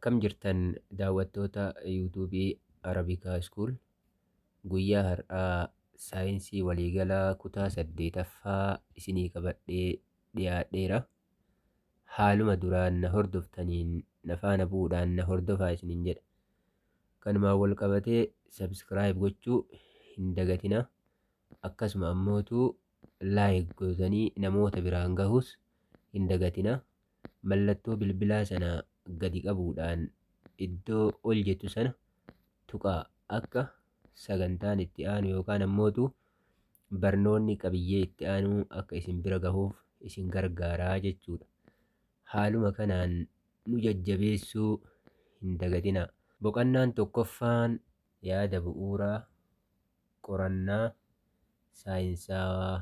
Akkam jirtan daawwattoota yuutuubii Arabikaa School. Guyyaa har'aa saayinsii waliigalaa kutaa 8ffaa isinii qabadhee dhiyaadheera. Haaluma duraan na hordoftaniin na faana bu'uudhaan na hordofaa isiniin jedha. Kanumaan wal qabatee subscribe gochuu hin dagatina. Akkasuma ammootu like gootanii namoota biraan gahus hin dagatina. Mallattoo bilbilaa sana gadi qabuudhaan iddoo ol jettu sana tuqaa akka sagantaan itti aanu yookaan ammootu barnoonni qabiyyee itti aanu akka isin bira gahuuf isin gargaaraa jechuudha. Haaluma kanaan nu jajjabeessuu hin dagatina. Boqonnaan tokkoffaan yaada bu'uuraa qorannaa saayinsaawaa.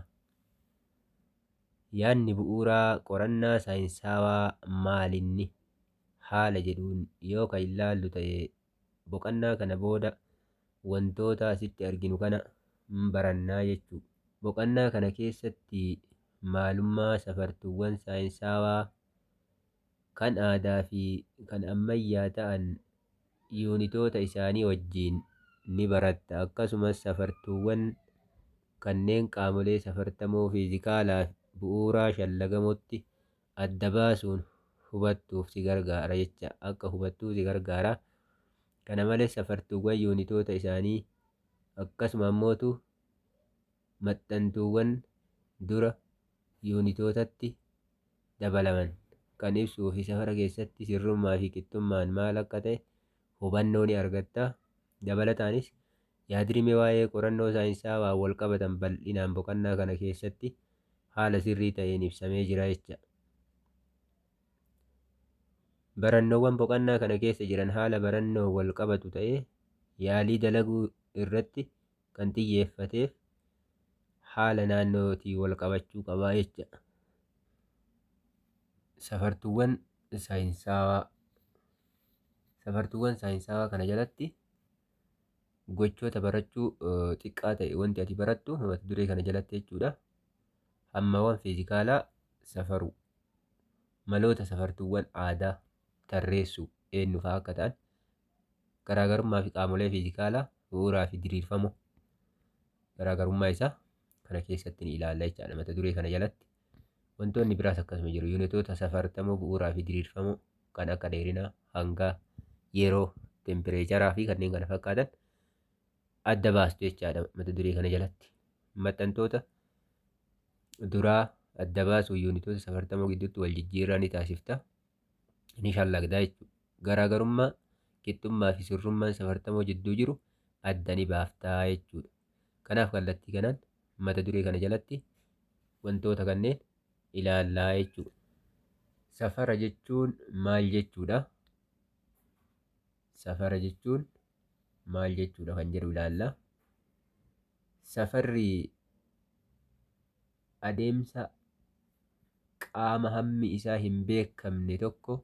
Yaadni bu'uuraa qorannaa saayinsaawaa maalinni haala jedhuun yoo kan ilaallu ta'e boqonnaa kana booda wantoota asitti arginu kana barannaa jechuudha. Boqonnaa kana keessatti maalummaa safartuuwwan saayinsaawaa kan aadaa fi kan ammayyaa ta'an yuunitoota isaanii wajjiin ni baratta. Akkasumas safartuuwwan kanneen qaamolee safartamoo fiizikaalaa bu'uuraa shallagamotti adda baasuun hubattuuf si gargaara jecha akka hubattuu si gargaara. Kana malees safartuuwwan yuunitoota isaanii akkasuma ammootu maxxantuuwwan dura yuunitootatti dabalaman kan ibsuu fi safara keessatti sirrummaa fi qixxummaan maal akka ta'e hubannoo ni argatta. Dabalataanis yaadrimee waa'ee qorannoo saayinsaawaa wal qabatan bal'inaan boqonnaa kana keessatti haala sirrii ta'een ibsamee jira jecha. Barannoowwan boqonnaa kana keessa jiran haala barannoo wal qabatu ta'ee yaalii dalaguu irratti kan xiyyeeffateef haala naannootii wal qabachuu qabaa jecha. Safartuuwwan saayinsaawaa kana jalatti gochoota barachuu xiqqaa ta'e wanti ati barattu mata duree kana jalatti jechuudha. Hammawwan fiizikaalaa safaruu, maloota safartuuwwan aadaa tarreessuu eenyu fa'aa akka ta'an, garaagarummaa fi qaamolee fiizikaalaa bu'uuraa fi diriirfamoo garaagarummaa isaa kana keessatti ni ilaalla jechaadha. Mata duree kana jalatti wantoonni biraas akkasuma jiru. Yuunitoota safartamoo bu'uuraa fi diriirfamoo kan akka dheerinaa, hangaa, yeroo, tempireecharaa fi kanneen kana fakkaatan adda baastu jechaadha. Mata duree kana jalatti maxxantoota duraa adda baasuu yuunitoota safartamoo gidduutti wal jijjiirraa ni taasifta, ni shallagdaa jechuudha. Garaagarummaa qixxummaa fi sirrummaan safartamoo jidduu jiru adda ni baaftaa jechuudha. Kanaaf kallattii kanaan mata duree kana jalatti wantoota kanneen ilaallaa jechuudha. Safara jechuun maal jechuudha? Safara jechuun maal jechuudha kan jedhu ilaalla. Safarri adeemsa qaama hammi isaa hin beekamne tokko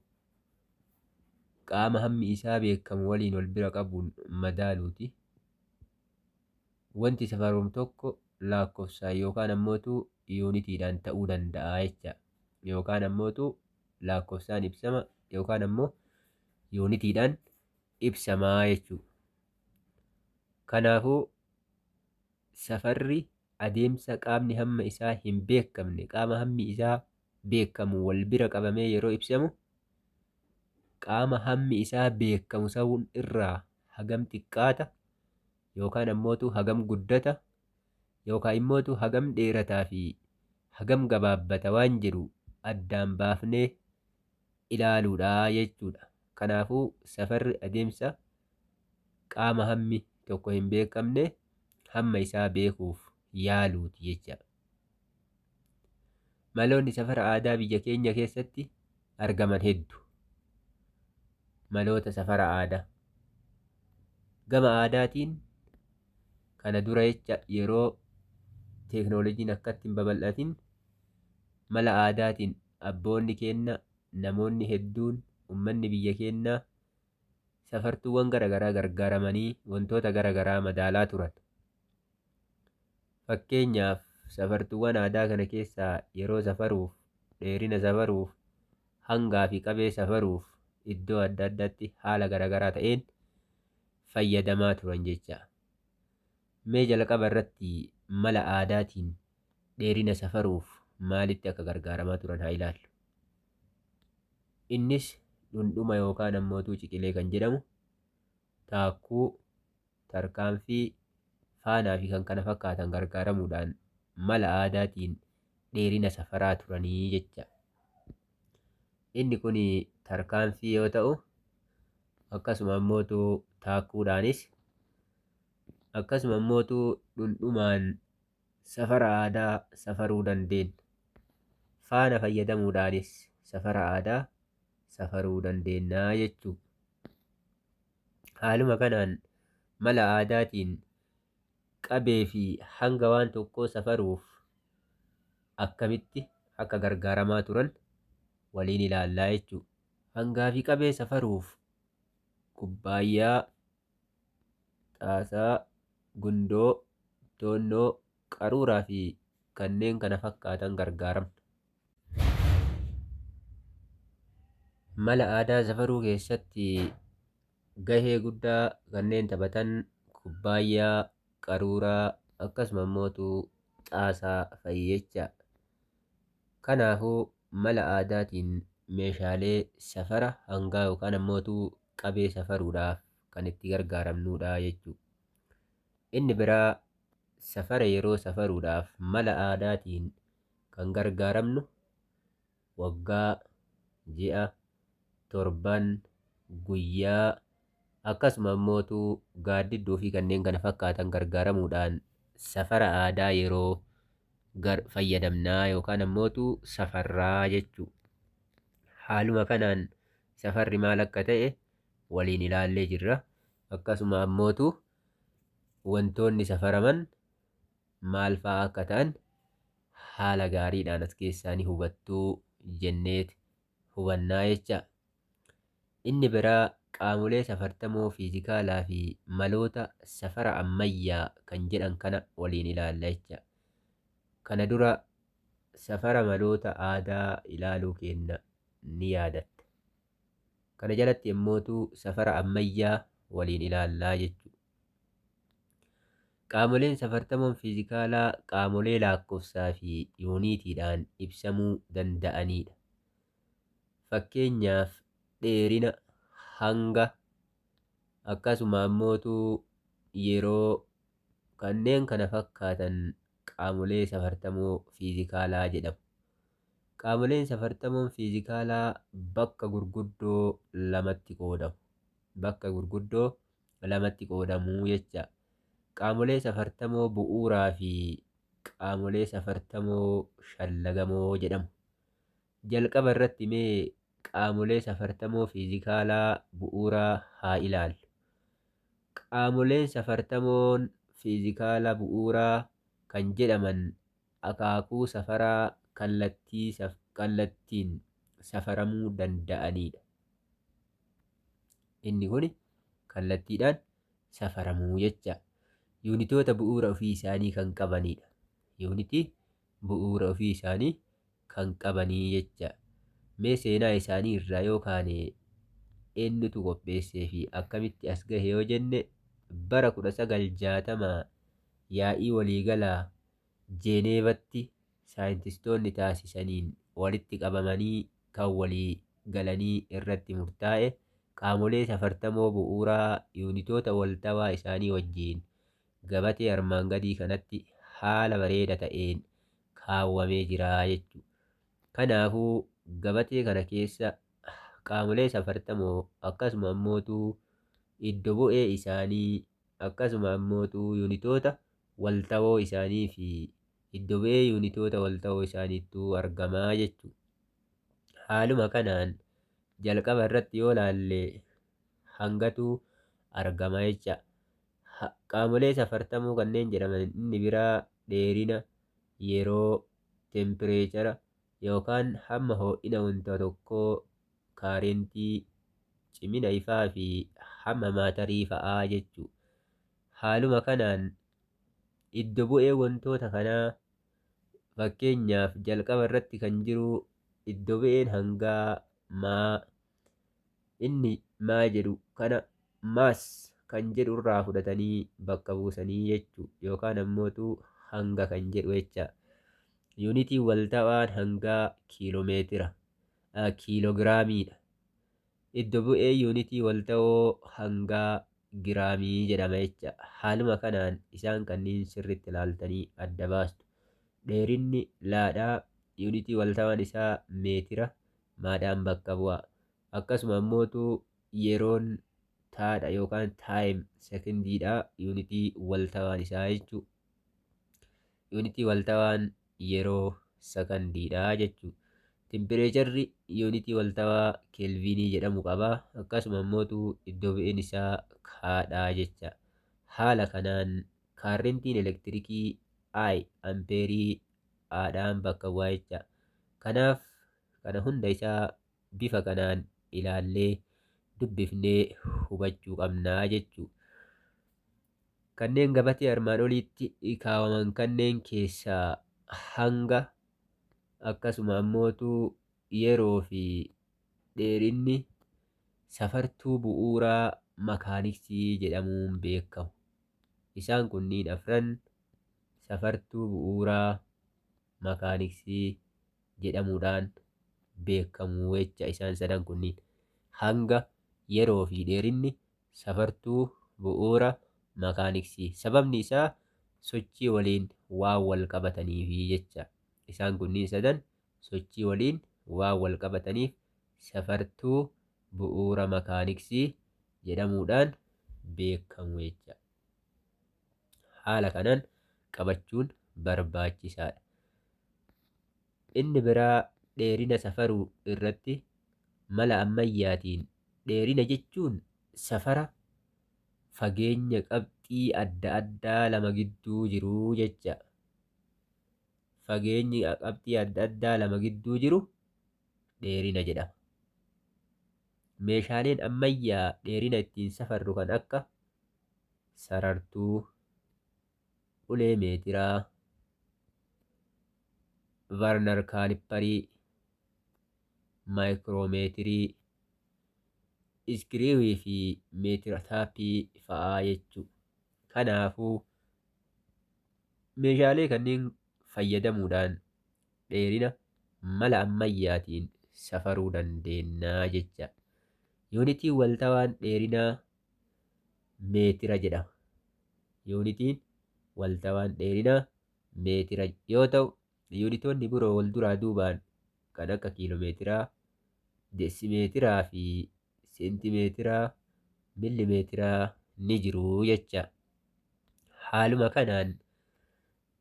qaama hammi isaa beekamu waliin wal bira qabuun madaaluuti. Wanti safaramu tokko lakkoofsaan yookaan ammootu yuunitiidhaan ta'uu danda'a jecha. Yookaan ammootu lakkoofsaan ibsama yookaan ammoo yuunitiidhaan ibsamaa jechuudha. Kanaafuu safarri adeemsa qaamni hamma isaa hin beekamne qaama hammi isaa beekamu wal bira qabamee yeroo ibsamu qaama hammi isaa beekamu sa'uun irraa hagam xiqqaata yookaan ammootu hagam guddata yookaan immootu hagam dheerataa fi hagam gabaabbata waan jedhu addaan baafnee ilaaluudha jechuudha. Kanaafuu safarri adeemsa qaama hammi tokko hin beekamne hamma isaa beekuuf yaaluuti jecha. Maloonni safara aadaa biyya keenya keessatti argaman hedduu. Maloota safara aadaa gama aadaatiin kana dura jecha yeroo teeknooloojiin akkatti hin babal'atin mala aadaatiin abboonni keenya namoonni hedduun ummanni biyya keenyaa safartuuwwan garagaraa gargaaramanii wantoota garagaraa madaalaa turan. Fakkeenyaaf safartuuwwan aadaa kana keessaa yeroo safaruuf, dheerina safaruuf, hangaa fi qabee safaruuf iddoo adda addaatti haala garaagaraa ta'een fayyadamaa turan jecha. Mee jalqaba irratti mala aadaatiin dheerina safaruuf maalitti akka gargaaramaa turan haa ilaallu. Innis dhundhuma yookaan ammootuu ciqilee kan jedhamu taakkuu, tarkaanfii, faanaa fi kan kana fakkaatan gargaaramuudhaan mala aadaatiin dheerina safaraa turanii jecha. Inni kun tarkaanfii yoo ta'u, akkasuma ammootuu taakkuudhaanis, akkasuma ammootuu dhundhumaan safara aadaa safaruu dandeenya. Faana fayyadamuudhaanis safara aadaa safaruu dandeenya jechuudha. Haaluma kanaan mala aadaatiin qabee fi hanga waan tokkoo safaruuf akkamitti akka gargaaramaa turan waliin ilaallaa jechuudha. Hangaa fi qabee safaruuf kubbaayyaa, xaasaa, gundoo, toonnoo, qaruuraa fi kanneen kana fakkaatan gargaaramna. Mala aadaa safaruu keessatti gahee guddaa kanneen taphatan kubbaayyaa, qaruuraa akkasuma ammootuu xaasaa fa'i jecha. Kanaafuu mala aadaatiin meeshaalee safara hangaa yookaan ammootuu qabee safaruudhaaf kan itti gargaaramnudha jechuudha. Inni biraa safara yeroo safaruudhaaf mala aadaatiin kan gargaaramnu waggaa, ji'a, torban, guyyaa akkasuma ammootuu gaaddidduu fi kanneen kana fakkaatan gargaaramuudhaan safara aadaa yeroo fayyadamnaa yookaan ammootuu safarraa jechuudha. Haaluma kanaan safarri maal akka ta'e waliin ilaallee jirra. Akkasuma ammootuu wantoonni safaraman maal fa'aa akka ta'an haala gaariidhaan as keessaa ni hubattuu jenneet hubannaa jecha. Inni biraa qaamolee safartamoo fiizikaalaa fi maloota safara ammayyaa kan jedhan kana waliin ilaalla jecha. Kana dura safara maloota aadaa ilaaluu keenya ni yaadatta. Kana jalatti yommootu safara ammayyaa waliin ilaallaa jechuudha. Qaamoleen safartamoon fiizikaalaa qaamolee lakkoofsaa fi yuuniitiidhaan ibsamuu danda'anidha. Fakkeenyaaf dheerina, hanga akkasuma ammootuu yeroo kanneen kana fakkaatan qaamolee safartamoo fiizikaalaa jedhamu. Qaamoleen safartamoon fiizikaalaa bakka gurguddoo lamatti qoodamu. Bakka gurguddoo lamatti qoodamuu jecha. Qaamolee safartamoo bu'uuraa fi qaamolee safartamoo shallagamoo jedhamu. Jalqaba irratti mee qaamolee safartamoo fiizikaalaa bu'uuraa haa ilaallu. Qaamoleen safartamoon fiizikaalaa bu'uuraa kan jedhaman akaakuu safaraa kallattiin safaramuu danda'anidha. Inni kun kallattiidhaan safaramuu jecha. Yuunitoota bu'uura ofii isaanii kan qabanidha. Yuunitii bu'uura ofii isaanii kan qabanii jecha. Mee seenaa isaanii irraa yoo kaane eenyutu qopheessee fi akkamitti as gahe yoo jenne bara 1960 yaa'ii waliigalaa Jeeneevatti saayintistoonni taasisaniin walitti qabamanii kan walii galanii irratti murtaa'e qaamolee safartamoo bu'uuraa yuunitoota waltawaa isaanii wajjiin gabatee armaan gadii kanatti haala bareeda ta'een kaawwamee jira jechuudha. Kanaafuu gabatee kana keessa qaamolee safartamoo akkasuma ammootuu iddo bu'ee isaanii akkasuma ammootuu yuunitoota waltawoo isaanii fi iddo bu'ee yuunitoota waltawoo isaaniittuu argamaa jechuudha. Haaluma kanaan jalqaba irratti yoo laalle hangatu argama jecha. Qaamolee safartamoo kanneen jedhaman inni biraa dheerina, yeroo, tempireechara yookaan hamma ho'ina wanta tokkoo, kaarentii, cimina ifaa fi hamma maatarii fa'aa jechuudha. Haaluma kanaan iddo bu'ee wantoota kanaa fakkeenyaaf jalqaba irratti kan jiru iddo bu'een hangaa maa Inni maa jedhu kana maas kan jedhu irraa fudhatanii bakka buusanii jechuu yookaan ammootu hanga kan jedhu jecha. Yuunitii walta'aan hangaa kiiloogiraamiidha. Iddo bu'ee yuunitii walta'oo hangaa giraamii jedhama jecha. Haaluma kanaan isaan kanneen sirritti ilaaltanii adda baastu. Dheerinni laadhaa yuunitii walta'aan isaa meetira maadhaan bakka bu'a. Akkasuma ammootu yeroon taadha yookaan taayim sekondiidha yuunitii walta'aan isaa jechuu. Yuunitii walta'aan yeroo sekondiidha jechuu. Tempereecherri yuunitii walta'aa keelviinii jedhamu qaba. Akkasuma ammootu iddoo bu'een isaa kaadhaa jecha. Haala kanaan kaarrentiin elektirikii I ampeerii aadhaan bakka bu'aa jecha. Kanaaf kana hunda isaa bifa kanaan ilaallee dubbifnee hubachuu qabnaa jechuu. Kanneen gabatee armaan oliitti kaawaman kanneen keessaa hanga akkasuma ammootu yeroo fi dheerinni safartuu bu'uuraa makaaniksii jedhamuun beekamu. Isaan kunniin afran safartuu bu'uuraa makaaniksii jedhamuudhaan beekamu jecha. Isaan sadan kunniin hanga, yeroo fi dheerinni safartuu bu'uura makaaniksii. Sababni isaa sochii waliin waan wal qabataniif jecha. Isaan kunniin sadan sochii waliin waan wal qabataniif safartuu bu'uura makaaniksii jedhamuudhaan beekamu jecha. Haala kanaan qabachuun barbaachisaadha. Inni biraa dheerina safaruu irratti mala ammayyaatiin dheerina jechuun safara fageenya qabxii adda addaa lama gidduu jiruu jecha. Fageenyi qabxii adda addaa lama gidduu jiru dheerina jedhama. Meeshaaleen ammayyaa dheerina ittiin safarru kan akka sarartuu, ulee meetiraa, varnar kaalipparii, maayikiroomeetirii, iskiriiwii fi meetira taappii fa'aa jechuu. Kanaafuu meeshaalee kanneen fayyadamuudhaan dheerina mala ammayyaatiin safaruu dandeenya jecha. Yuunitiin walta'aan dheerinaa meetira jedhama. Yuunitiin walta'aan dheerinaa meetira yoo ta'u, yuunitoonni biroo wal duraa duubaan kan akka kiiloomeetiraa, deesimeetiraa fi seentimeetiraa, millimeetiraa ni jiru jecha. Haaluma kanaan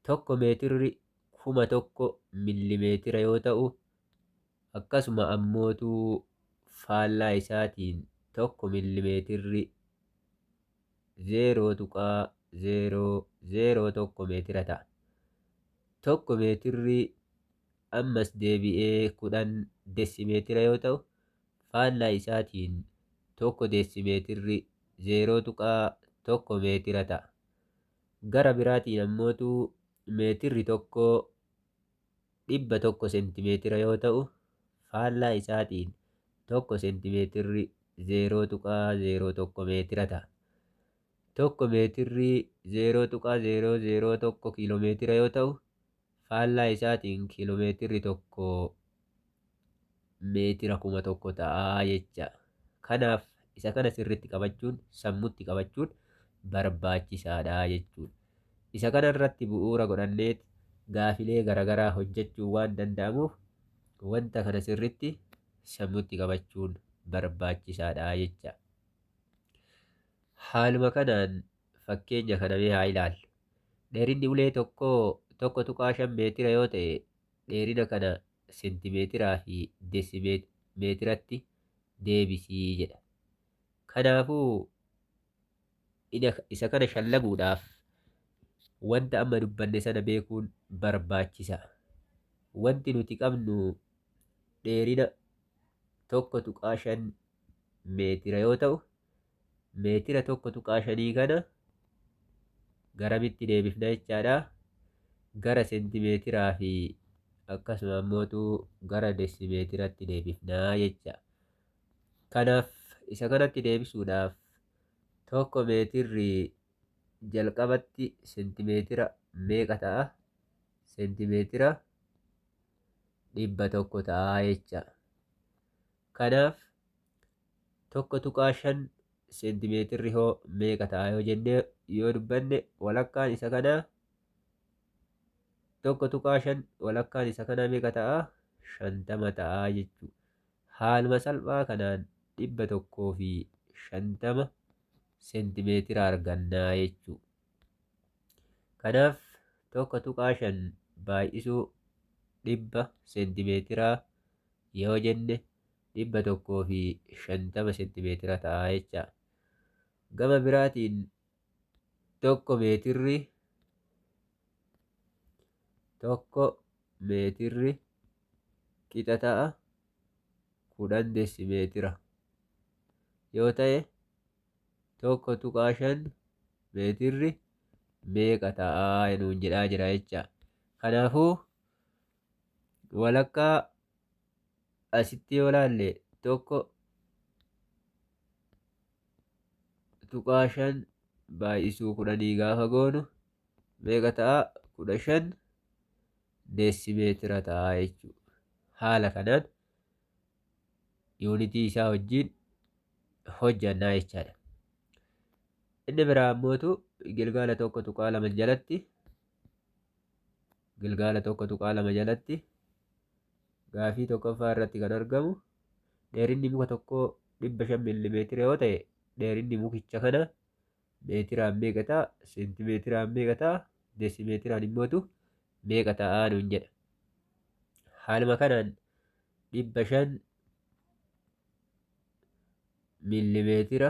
tokko meetirri 1000 millimeetira yoo ta'u, akkasuma ammootu faallaa isaatiin tokko millimeetirri 0.001 meetira ta'a. Tokko meetirri ammas deebi'ee 10 deesimeetira yoo ta'u, faallaa isaatiin tokko deesimeetirri 0.1 meetira ta'a. Gara biraatiin ammootu meetirri tokko 100 seentimeetira yoo ta'u, faallaa isaatiin tokko seentimeetirri 0.01 meetira ta'a. Tokko meetirri 0.001 kiiloomeetira yoo ta'u, faallaa isaatiin kiiloomeetirri tokko meetira 1000 ta'a jecha. Kanaaf isa kana sirritti qabachuun, sammuutti qabachuun barbaachisaadha jechuudha. Isa kana irratti bu'uura godhanneet gaafilee garaagaraa hojjechuun waan danda'amuuf wanta kana sirritti sammuutti qabachuun barbaachisaadha jecha. Haaluma kanaan fakkeenya kana mee haa ilaallu. Dheerinni ulee tokko 1.5 meetira yoo ta'e, dheerina kana seentimeetiraa fi deesimeetiratti deebisii jedha. Kanaafuu isa kana shallaguudhaaf wanta amma dubbanne sana beekuun barbaachisa. Wanti nuti qabnu dheerina 1.5 meetira yoo ta'u, meetira 1.5 kana garamitti deebifna jechaadha. Gara seentimeetiraa fi akkasuma ammootu gara deesimeetiratti deebifnaa jecha. Kanaaf isa kanatti deebisuudhaaf tokko meetirri jalqabatti seentimeetira meeqa ta'a? Seentimeetira 100 ta'a jecha. Kanaaf 1.5 seentimeetirri hoo meeqa ta'a yoo jennee yoo dubbanne walakkaan isa kanaa 1.5 walakkaan isa kanaa meeqa ta'a? 50 ta'a jechuudha. Haaluma salphaa kanaan 150 seentimeetira argannaa jechuudha. Kanaaf 1.5 baay'isuu 100 seentimeetiraa yoo jenne 150 seentimeetira ta'a jecha. Gama biraatiin tokko meetirri qixa ta'a 10 deesimeetira yoo ta'e 1.5 meetirri meeqa ta'a nuun jedhaa jira jecha. Kanaafuu walakkaa asitti yoo laalle 1.5 baay'isuu 10 gaafa goonu meeqa ta'a? 15 deesimeetira ta'a jechuudha. Haala kanaan yuunitii isaa wajjin hojjannaa jechaadha. Inni biraa ammootu gilgaala 1.2 jalatti gaafii tokkoffaa irratti kan argamu dheerinni muka tokkoo 500 millimeetira yoo ta'e dheerinni mukicha kana meetiraan meeqa ta'a? Seentimeetiraan meeqa ta'a? Deesimeetiraan immootu meeqa ta'a nuun jedha. Haaluma kanaan 500 millimeetira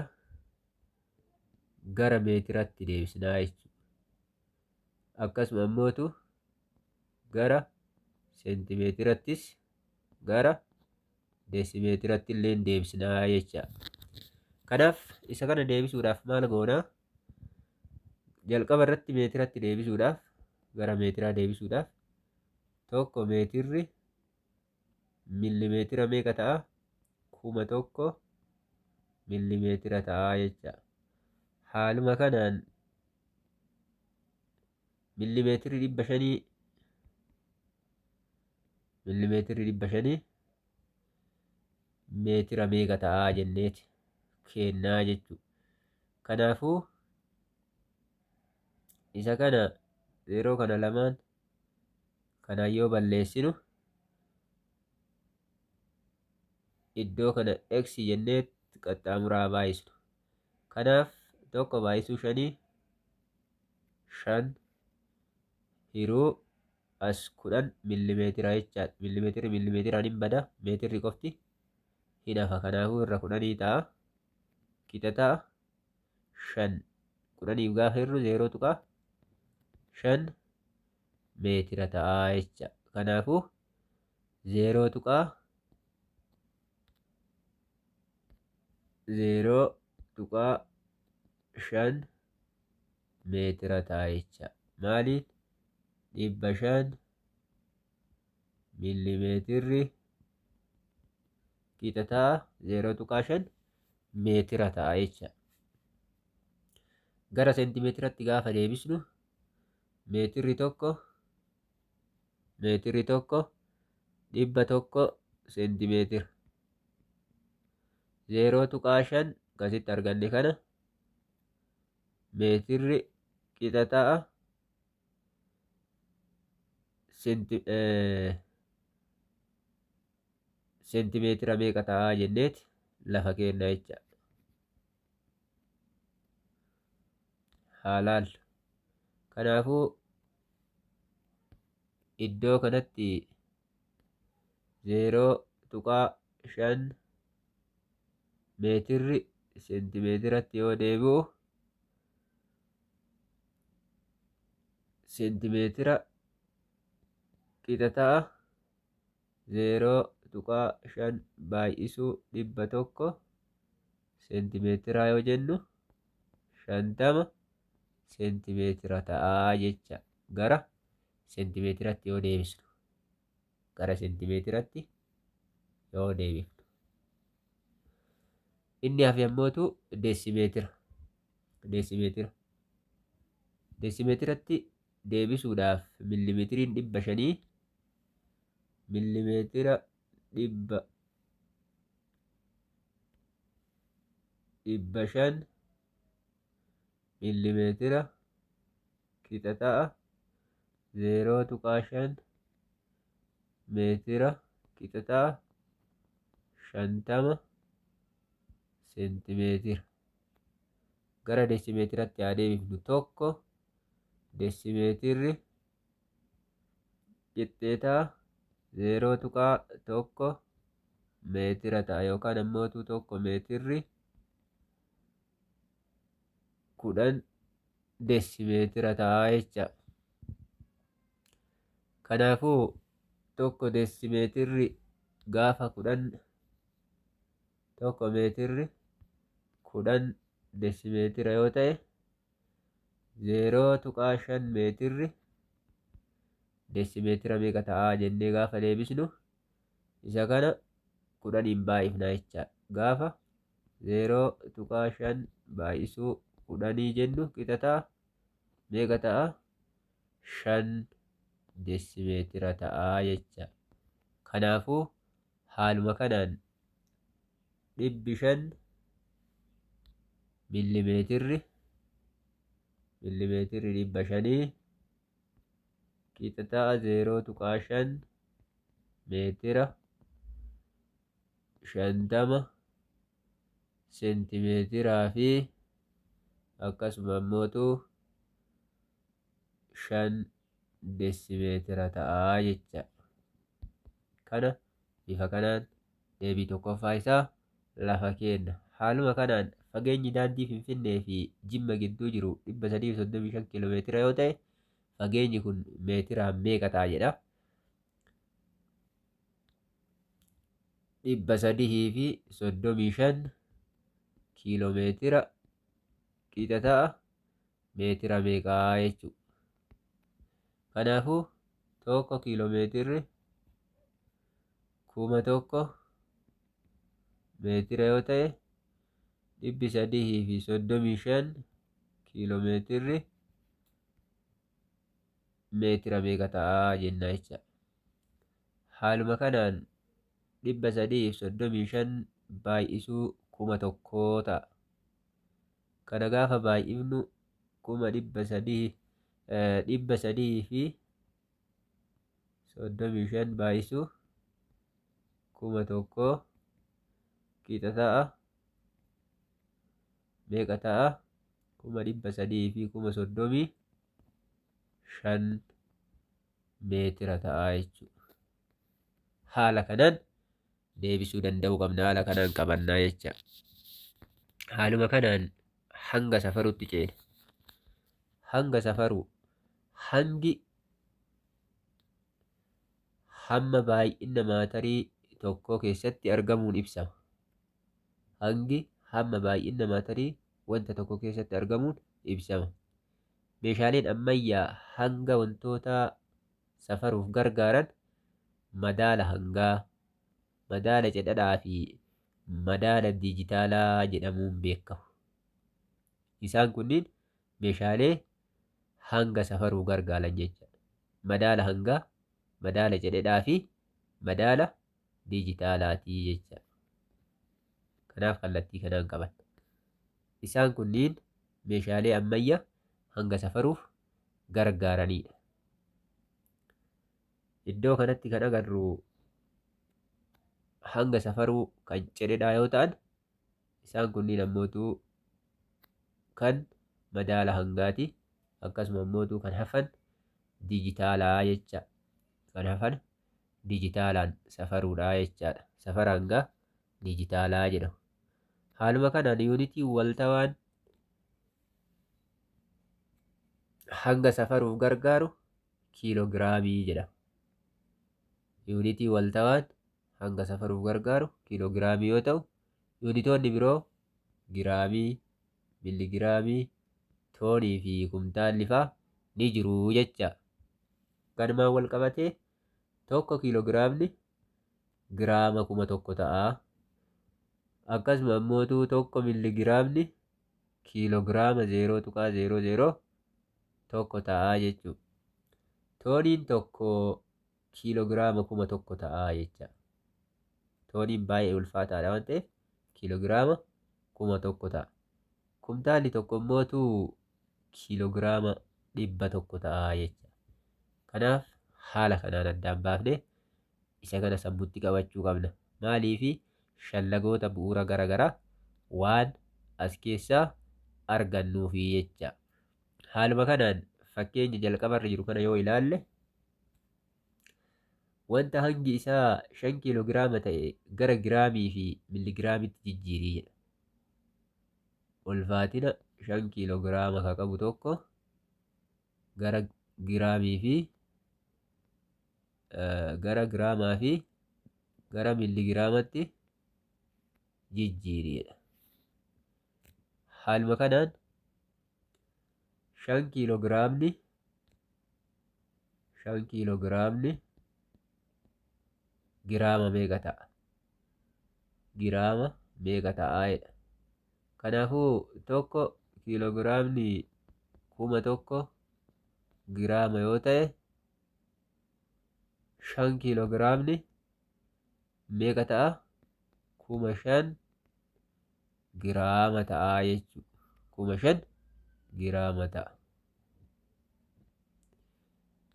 gara meetiratti deebisnaa jechuudha. Akkasuma ammootu gara seentimeetirattis gara deesimeetiratti illee deebisnaa jecha. Kanaaf isa kana deebisuudhaaf maal goonaa? Jalqaba irratti meetiratti deebisuudhaaf gara meetiraa deebisuudhaaf tokko meetirri millimeetira meeqa ta'a? 1000 millimeetira ta'a jecha. Haaluma kanaan millimeetirri 500 meetira meeqa ta'a jenneeti kennaa jechuudha. Kanaafuu isa kana yeroo kana lamaan kanaan yoo balleessinu iddoo kana x jenneet qaxxaamuraa baay'isnu. Kanaaf tokko baay'isuu 5 hiruu as 10 millimeetira jechaadha. Millimeetiraan hin bada meetirri qofti hin hafa. Kanaafuu irra 10 ta'a qixa ta'a 5 10 gaafa hirru 0.5 meetira ta'a jecha. Kanaafuu 0.5 meetira ta'a jecha. Maaliin 500 millimeetirri qixa ta'a 0.5 meetira ta'a jecha. Gara seentimeetiratti gaafa deebisnu meetirri tokko 100 seentimeetira 0.5 akkasitti arganne kana meetirri qixa ta'a seentimeetira meeqa ta'a jenneeti lafa kenna jecha. Haalaal kanaafuu iddoo kanatti 0.5 meetirri seentimeetiratti yoo deebi'u seentimeetira qixa ta'a 0.5 baay'isuu 100 seentimeetira yoo jennu 50 seentimeetira ta'a jecha. Gara seentimeetiratti yoo deebisnu gara seentimeetiratti yoo deebifnu Inni hafe ammootu deesimeetira. Deesimeetiratti deebisuudhaaf millimeetiriin 500 millimeetira 500 millimeetira qixa ta'a 0.5 meetira qixa ta'a 50 seentimeetira. Gara deesimeetiratti haa deebifnu. Tokko deesimeetirri qixxee ta'a 0.1 meetira ta'a yookaan ammootu tokko meetirri 10 deesimeetira ta'a jecha. Kanaafuu tokko deesimeetirri gaafa 10 tokko meetirri 10 deesimeetira yoo ta'e 0.5 meetirri deesimeetira meeqa ta'a jennee gaafa deebisnu isa kana 10 baay'ifna jecha. Gaafa 0.5 baay'isuu 10 jennu qixa ta'a meeqa ta'a 5 deesimeetira ta'a jecha. Kanaafuu haaluma kanaan 500 millimeetirri 500 qixa ta'a 0.5 meetira 50 seentimeetiraa fi akkasuma ammootu 5 deesimeetira ta'a jecha. Kana bifa kanaan deebii tokkoffaa isaa lafa kenna. Haaluma kanaan fageenyi daandii Finfinnee fi Jimma gidduu jiru 335 kiiloomeetira yoo ta'e fageenyi kun meetiraan meeqa ta'a jedha. 335 kiiloomeetira qixa ta'a meetira meeqaa jechuudha. Kanaafuu tokko kiiloomeetirri 1000 meetira yoo ta'e 335 kiiloomeetirri meetira meeqa ta'a jenna jecha. Haaluma kanaan 335 baay'isuu 1000 ta'a. Kana gaafa baay'ifnu 335 baay'isuu 1000 qixa ta'a meeqa ta'a 335 meetira ta'a jechuudha. Haala kanaan deebisuu danda'uu qabna. Haala kanaan qabannaa jecha. Haaluma kanaan hanga safaruutti ceena. Hanga safaruu hangi hamma baay'ina maatarii tokkoo keessatti argamuun ibsama. Hangi hamma baay'ina maatarii wanta tokko keessatti argamuun ibsama. Meeshaaleen ammayyaa hanga wantoota safaruuf gargaaran madaala hangaa, madaala cedhadhaa fi madaala diijitaalaa jedhamuun beekamu. Isaan kunniin meeshaalee hanga safaruu gargaaran jecha. Madaala hangaa, madaala cedhadhaa fi madaala diijitaalaatii jecha. Kanaaf kallattii kanaan qaban. Isaan kunniin meeshaalee ammayyaa hanga safaruuf gargaaranidha. Iddoo kanatti kan agarru hanga safaruu kan cedhadhaa yoo ta'an isaan kunniin ammootu kan madaala hangaati. Akkasuma ammootu kan hafan diijitaalaa jecha. Kan hafan diijitaalaan safaruudha jechaadha. Safara hangaa diijitaalaa jedhamu. Haaluma kanaan yuunitii waltawaan hanga safaruuf gargaaru kiiloogiraamii jedhama. Yuunitii waltawaan hanga safaruuf gargaaru kiiloogiraamii yoo ta'u, yuunitoonni biroo giraamii, miligiraamii, toonii fi kumtaalli fa'aa ni jiru jecha. Kanumaan wal qabatee tokko kiiloogiraamni giraama 1000 ta'a. akkasuma ammootu tokko milligiraamni kiilogiraama 0.00 tokko ta'aa jechuudha. Tooniin tokko kiilogiraama 1000 ta'aa jecha. Tooniin baay'ee ulfaataadha waan ta'eef kiilogiraama 1000 ta'a. Kumtaalli tokko immootu kiilogiraama 100 ta'aa jecha. Kanaaf haala kanaan addaan baafnee isa kana sammuutti qabachuu qabna. Maaliifi shallagoota bu'uura garaagaraa waan as keessaa argannuufi jecha. Haaluma kanaan fakkeenya jalqabarra jiru kana yoo ilaalle wanta hangi isaa 5 kiilogiraama ta'e gara giraamii fi milligiraamitti jijjiirii jedha. Ulfaatina 5 kiilogiraama ka qabu tokko gara giraamii fi gara giraamaa fi gara milligiraamatti jijjiiriidha. Haaluma kanaan 5 kiilogiraamni giraama meeqa ta'a? Giraama meeqa ta'aa jedha. Kanaafuu tokko kiilogiraamni 1000 giraama yoo ta'e 5 kiilogiraamni meeqa ta'a? 5000 giraama ta'aa jechuudha. 5000 giraama ta'a.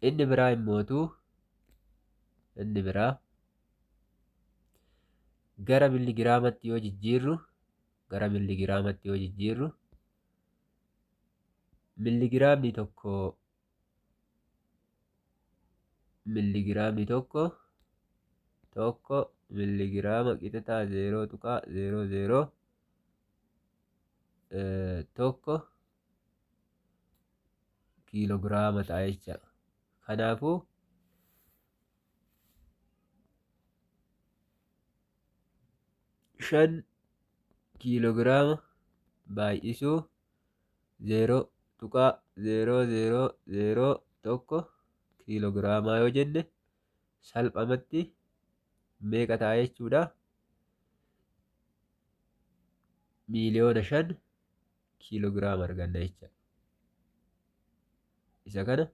Inni biraa immootu gara milligiraamatti yoo jijjiirru milligiraamni tokko milligiraama qixataa 0.00 tokko kiilogiraama ta'a jecha. Kanaafuu shan kiilogiraama baay'isuu 0.000 tokko kiilogiraamaa yoo jenne salphamatti meeqa ta'a jechuudha? Miiliyoona 5 kiilogiraama arganna jecha. Isa kana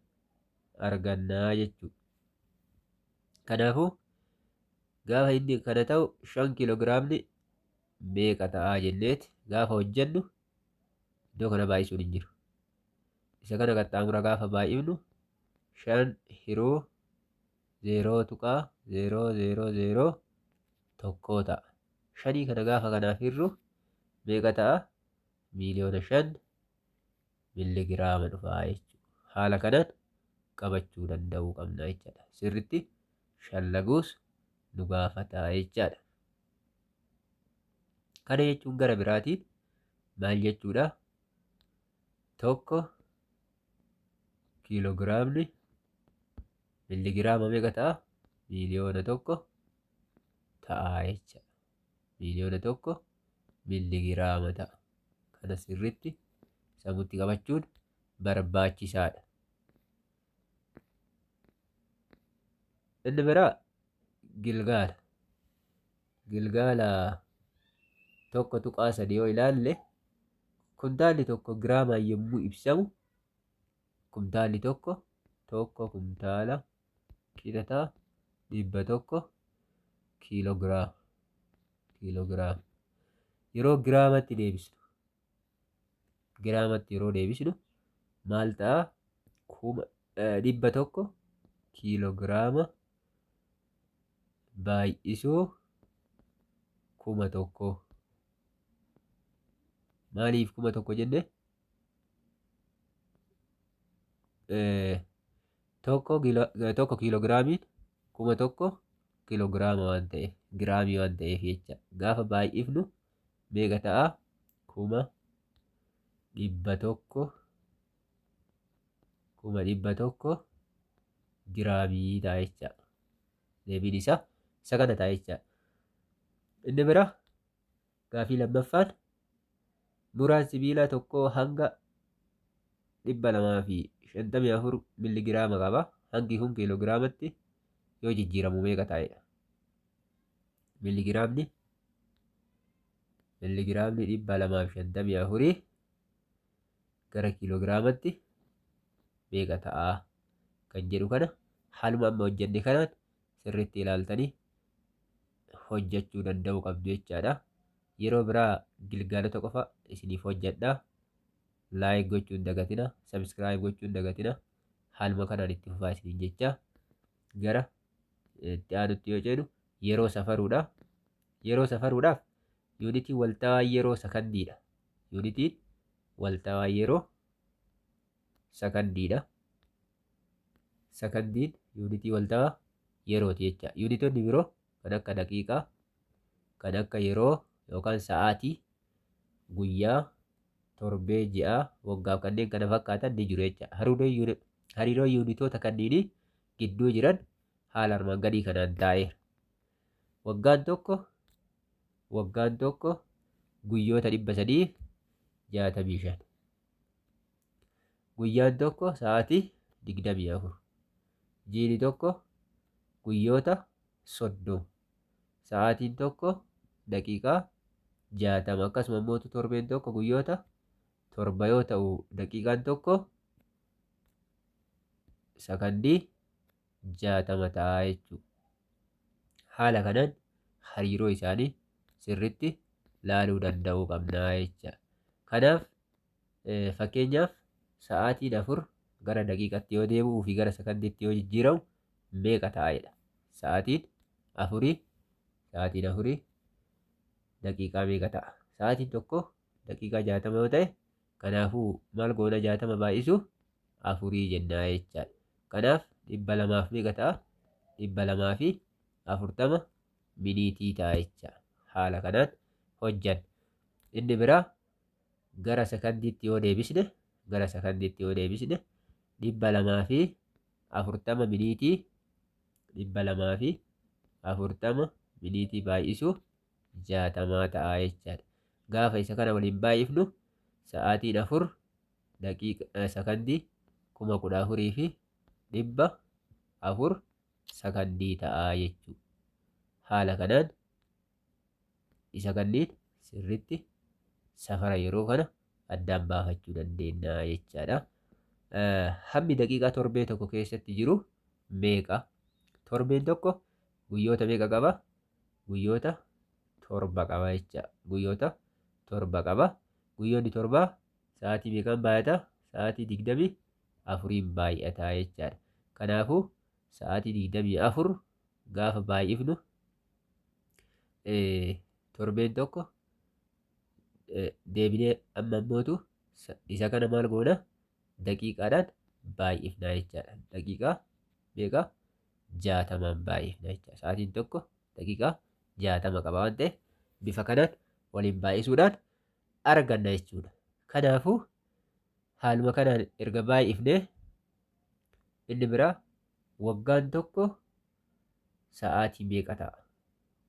argannaa jechuudha. Kanaafuu gaafa inni kana ta'u 5 kiilogiraamni meeqa ta'aa jenneeti gaafa hojjennu iddoo kana baay'isuun hin jiru. Isa kana qaxxaamura gaafa baay'ifnu 5 hiruu 0.000 tokkoo ta'a. 5 kana gaafa kanaaf hirru meeqa ta'a? Miiliyoona 5 milligiraama dhufaa jechuudha. Haala kanaan qabachuu danda'uu qabna jechaadha. Sirritti shallaguus nu gaafataa jechaadha. Kana jechuun gara biraatiin maal jechuudha? Tokko kiilogiraamni milligiraama meeqa ta'a? Miiliyoona 1 ta'a jecha. Miiliyoona 1 milligiraama ta'a. Kana sirritti sammuutti qabachuun barbaachisaadha. Inni biraa gilgaala. Gilgaala 1.3 yoo ilaalle kuntaalli tokko giraamaan yommuu ibsamu kuntaalli tokko kuntaala qixataa 100 kiilogiraama. Yeroo giraamatti deebisnu maal ta'a? 100 kiilogiraama baay'isuu 1000. Maaliif 1000 jenne? Tokko kiilogiraamiin 1000 kiilogiraama waan ta'eef giraamii waan ta'eef jecha. Gaafa baay'ifnu meeqa ta'a? 100 giraamii ta'a jecha. Deebiin isaa isa kana ta'a jecha. Inni biraa gaafii lammaffaan muraan sibiilaa tokko hanga 254 milligiraama qaba. Hangi kun kiilogiraamatti yoo jijjiiramu meeqa ta'edha? Milligiraamni milligiraamni 254 gara kiiloogiraamatti meeqa ta'a kan jedhu kana haaluma amma hojjenne kanaan sirriitti ilaaltanii hojjechuu danda'uu qabdu jechaadha. Yeroo biraa gilgaalota qofa isiniif hojjedha. Laayik gochuu hin dagatina, sabskiraayib gochuu hin dagatina. Haaluma kanaan itti fufaa isiniin jecha gara itti aanutti yoo ceenu yeroo safaruudha. Yeroo safaruudhaaf yuunitiin waltaawaa yeroo sakandiidha. Yuunitiin waltaawaa yeroo sakandiidha. Sakandiin yuunitii waltaawaa yerooti jecha. Yuunitoonni biroo kan akka daqiiqaa, kan akka yeroo yookaan sa'aatii, guyyaa, torbee, ji'aa, waggaaf kanneen kana fakkaatan ni jiru jecha. Hariiroo yuunitoota kanneenii gidduu jiran haala armaan gadii kanaan taa'eera. Waggaan tokko guyyoota 365. Guyyaan tokko sa'aatii 24. Jiini tokko guyyoota 30. Sa'aatiin tokko daqiiqaa 60. Akkasuma immoo torbeen tokko guyyoota 7 yoo ta'u daqiiqaan tokko sakandii 60 ta'a jechuudha. Haala kanaan hariiroo isaanii sirriitti laaluu danda'uu qabnaa jecha. Kanaaf fakkeenyaaf sa'aatiin 4 gara daqiiqatti yoo deebi'uu fi gara sakandiitti yoo jijjiiramu meeqa ta'edha. Sa'aatiin 4 daqiiqaa meeqa ta'a? Sa'aatiin tokko daqiiqaa 60 yoo ta'e kanaafuu maal goona 60 baay'isu 4 jennaa jechaadha. Kanaaf 200 meeqa ta'a? 240 miniitii ta'a jecha. Haala kanaan hojjan. Inni biraa gara sakandiitti yoo deebisne 240 miniitii 240 miniitii baay'isu 60 ta'a jechaadha. Gaafa isa kana waliin baay'ifnu sa'aatiin 4 daqiiqa sakandii 14,000 fi 400 sakandii ta'a jechuudha. Haala kanaan isa kanneen sirriitti safara yeroo kana addaan baafachuu dandeenya jechaadha. Hammi daqiiqaa torbee tokko keessatti jiru meeqa? Torbeen tokko guyyoota meeqa qaba? Guyyoota 7 qaba jecha. Guyyoota 7 qaba. Guyyoonni 7 sa'aatii meeqaan baay'ata? Sa'aatii 24 baay'ata jechaadha. Kanaafuu sa'aatii 24 gaafa baay'ifnu torbeen tokko deebinee amma ammootu isa kana maal goona daqiiqaadhaan baay'ifna jechaadha. Daqiiqaa meeqa? 60 baay'ifna jecha. Sa'aatiin tokko daqiiqaa 60 qaba waan ta'eef bifa kanaan waliin baay'isuudhaan arganna jechuudha. Kanaafuu haaluma kanaan erga baay'ifnee inni biraa waggaan tokko sa'aatii meeqa ta'a?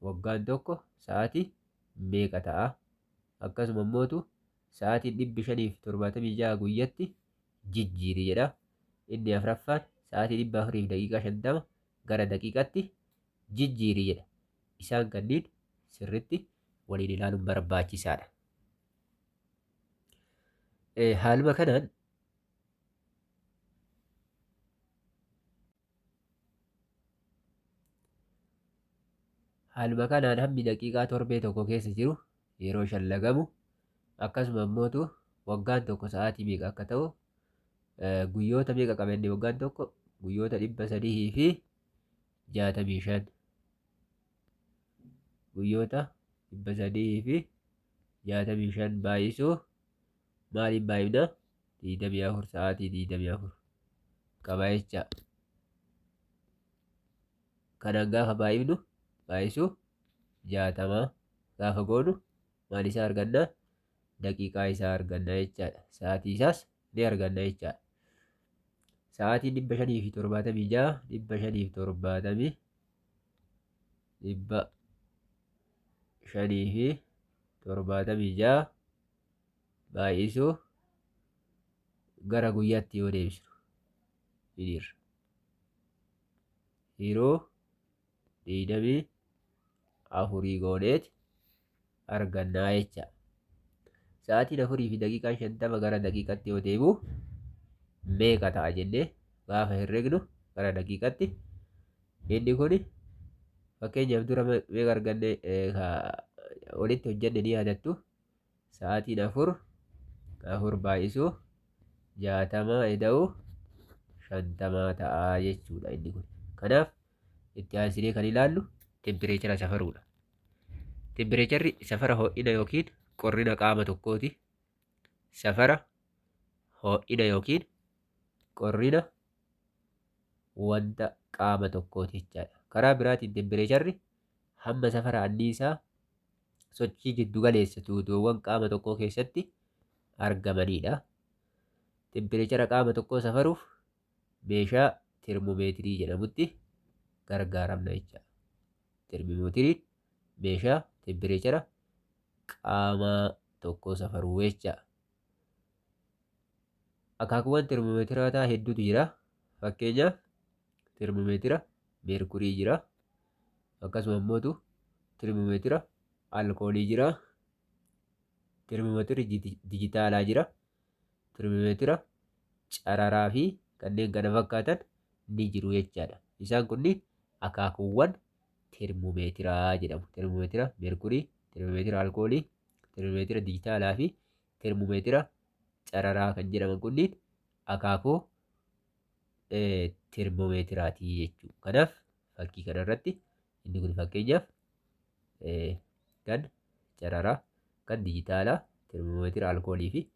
Waggaan tokko sa'aatii meeqa ta'a? Akkasuma immootu sa'aatiin 576 guyyatti jijjiiri jedha. Inni afuraffaan sa'aatii 400 daqiiqaa 50 gara daqiiqatti jijjiiri jedha. Isaan kanneen sirriitti waliin ilaaluun barbaachisaadha. Haaluma kanaan hammi daqiiqaa torbee tokko keessa jiru yeroo shallagamu akkasuma immootu waggaan tokko sa'aatii meeqa akka ta'u guyyoota meeqa qaba inni waggaan tokko guyyoota 365 guyyoota 365 baay'isuu maaliin baay'ifna? 24 sa'aatii 24 qaba jecha. Kanaan gaafa baay'ifnu baay'isuu 60 gaafa goonu maal isaa arganna? Daqiiqaa isaa arganna jechaadha. Sa'aatii isaas ni arganna jechaadha. Sa'aatiin 576 baay'isuu gara guyyaatti yoo deebisnu yeroo 24 gooneeti argannaa jecha. Sa'aatiin 4 fi daqiiqaan 50 gara daqiiqatti yoo deebi'u meeqa ta'a jennee gaafa herregnu gara daqiiqatti inni kun fakkeenyaaf dura meeqa arganne walitti hojjenne ni yaadattu. Sa'aatiin 4 baay'isuu 60 eda'u 50 ta'a jechuudha inni kun. Kanaaf itti aansinee kan ilaallu tempireechara safaruudha. Tempireecharri safara ho'ina yookiin qorrina qaama tokkooti. Safara ho'ina yookiin qorrina wanta qaama tokkooti jechaadha. Karaa biraatiin tempireecharri hamma safara anniisaa sochii giddugaleessa tuutoowwan qaama tokkoo keessatti argamanidha. Tempireechara qaama tokkoo safaruuf meeshaa termoomeetirii jedhamutti gargaaramna jecha. Termoomeetiriin meeshaa tempireechara qaama tokkoo safaruu jecha. Akaakuuwwan termoomeetiroota hedduutu jira. Fakkeenyaaf termoomeetira meerkurii jira. Akkasuma immoo termoomeetira alkoolii jira. Termoomeetirri dijitaalaa jira. Termoomeetira cararaa fi kanneen kana fakkaatan ni jiru jechaadha. Isaan kunniin akaakuuwwan termoomeetiraa jedhamu. Termoomeetira meerkurii, termoomeetira alkoolii, termoomeetira dijitaalaa fi termoomeetira cararaa kan jedhaman kunniin akaakuu termoomeetiraati jechuudha. Kanaaf fakkii kanarratti inni kun fakkeenyaaf kan cararaa, kan dijitaalaa, termoomeetira alkoolii fi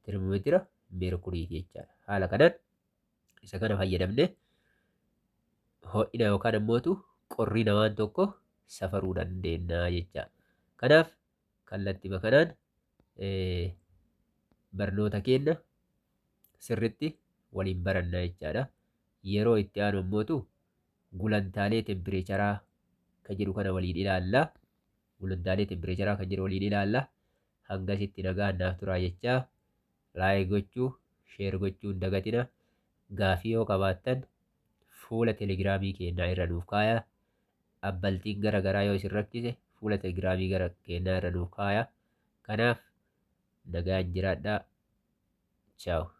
termoomeetira meerkuriiti jechaadha. Haala kanaan isa kana fayyadamne ho'ina yookaan ammoo qorrina waan tokko safaruu dandeenya jecha. Kanaaf kallattii kanaan barnoota keenya sirritti waliin baranna jechaadha. Yeroo itti aanu ammoo gulantaalee tempireecharaa kan jedhu kana waliin ilaalla. Gulantaalee tempireecharaa kan jedhu waliin ilaalla. Hangasitti nagaan naaf turaa jechaa. Laayik gochuu, sheer gochuu hin dagatina. Gaafii yoo qabaattan fuula telegiraamii keenyaa irra nuuf kaaya. Abbaltiin gara garaa yoo isin rakkise fuula telegiraamii gara keenyaa irra nuuf kaaya. Kanaaf nagaan jiraadhaa. Ciao.